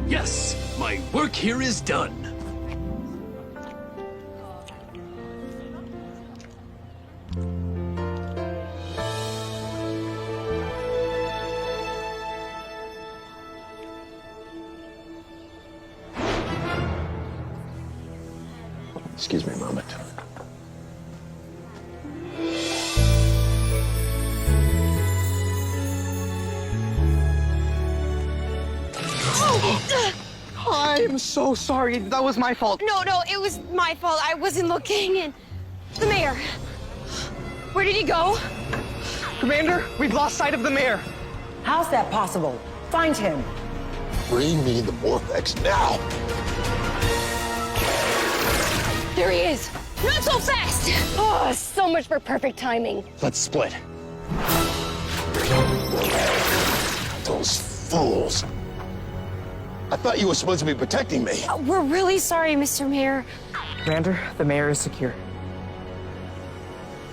Yes, my work here is done. Excuse me a moment. I'm so sorry. That was my fault. No, it was my fault. I wasn't looking, and the mayor. Where did he go? Commander, we've lost sight of the mayor. How's that possible? Find him. Bring me the morphers now. There he is. Not so fast. Oh, so much for perfect timing. Let's split. Those fools. I thought you were supposed to be protecting me. We're really sorry, Mr. Mayor. Commander, the mayor is secure.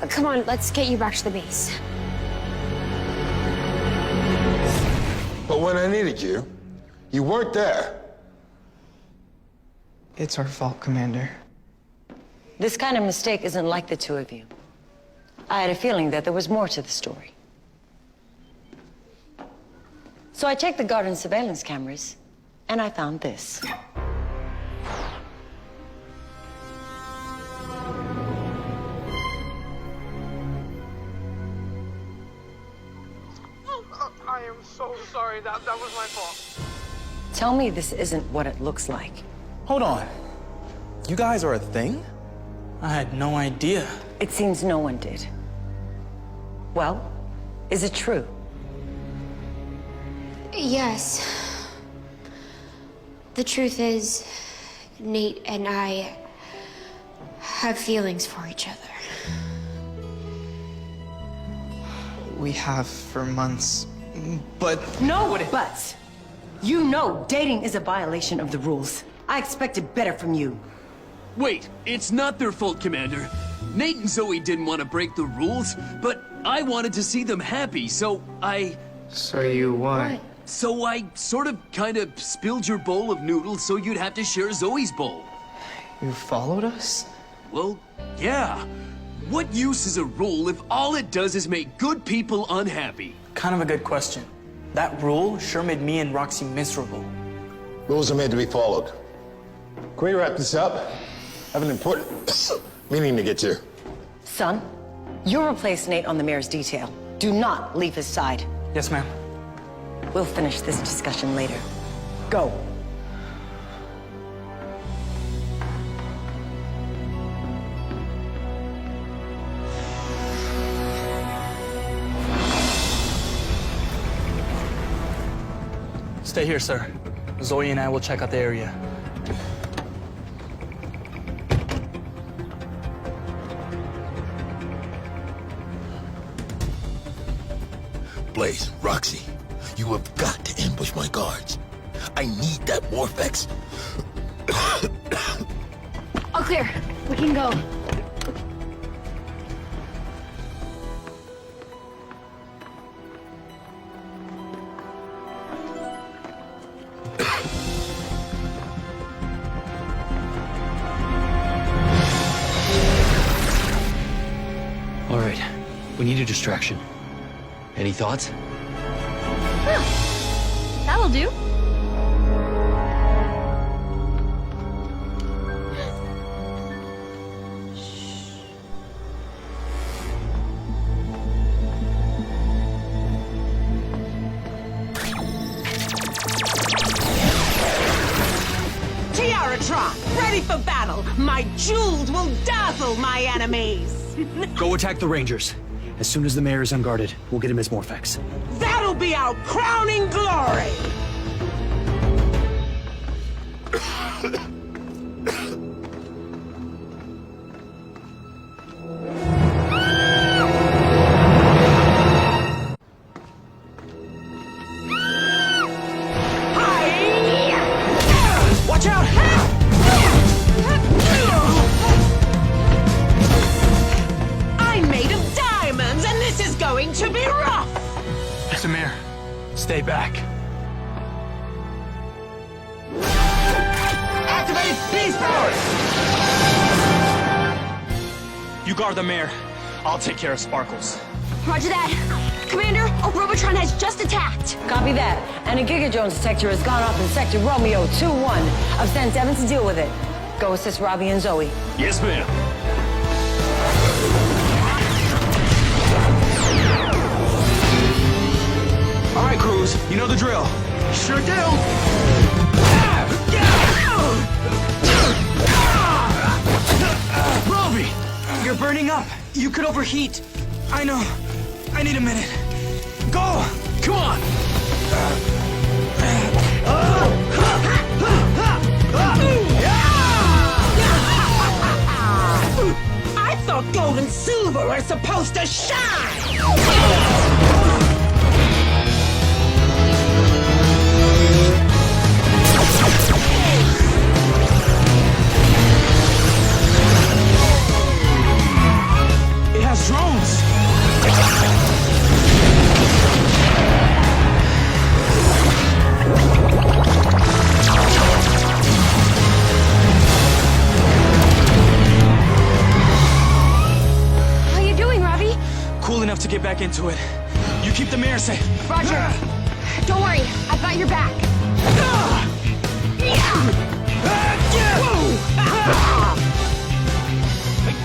Come on, let's get you back to the base. But when I needed you, you weren't there. It's our fault, Commander. This kind of mistake isn't like the two of you. I had a feeling that there was more to the story. So I checked the garden surveillance cameras, and I found this. I am so sorry. That was my fault. Tell me this isn't what it looks like. Hold on. You guys are a thing? I had no idea. It seems no one did. Well, is it true? Yes. The truth is, Nate and I have feelings for each other. We have for months, but... No buts. You know dating is a violation of the rules. I expected better from you. Wait, it's not their fault, Commander. Nate and Zoe didn't want to break the rules, but I wanted to see them happy, so I sort of kind of spilled your bowl of noodles so you'd have to share Zoe's bowl. You followed us? Well, yeah. What use is a rule if all it does is make good people unhappy? Kind of a good question. That rule sure made me and Roxy miserable. Rules are made to be followed. Can we wrap this up? I have an important meeting to get to. Son, you'll replace Nate on the mayor's detail. Do not leave his side. Yes, ma'am. We'll finish this discussion later. Go. Stay here, sir. Zoe and I will check out the area. Blaze, Roxy, you have got to ambush my guards. I need that morphex. All clear. We can go. All right, we need a distraction. Any thoughts? That'll do. Tiaratron, ready for battle. My jewels will dazzle my enemies. Go attack the Rangers. As soon as the mayor is unguarded, we'll get him his morphex. That'll be our crowning glory. Watch out! I'm made of diamonds, and this is going to be rough. Mr. Mayor, stay back. Increase power! You guard the mayor. I'll take care of Sparkles. Roger that. Commander, a Robotron has just attacked. Copy that. And a Giga Jones detector has gone off in Sector Romeo 2-1. I've sent Devin to deal with it. Go assist Robbie and Zoe. Yes, ma'am. All right, Cruz. You know the drill. Sure do. Robbie! You're burning up. You could overheat. I know. I need a minute. Go! Come on. I thought gold and silver are supposed to shine! It has drones. How you doing, Robbie? Cool enough to get back into it. You keep the mayor safe. Roger. Don't worry, I've got your back. Whoa!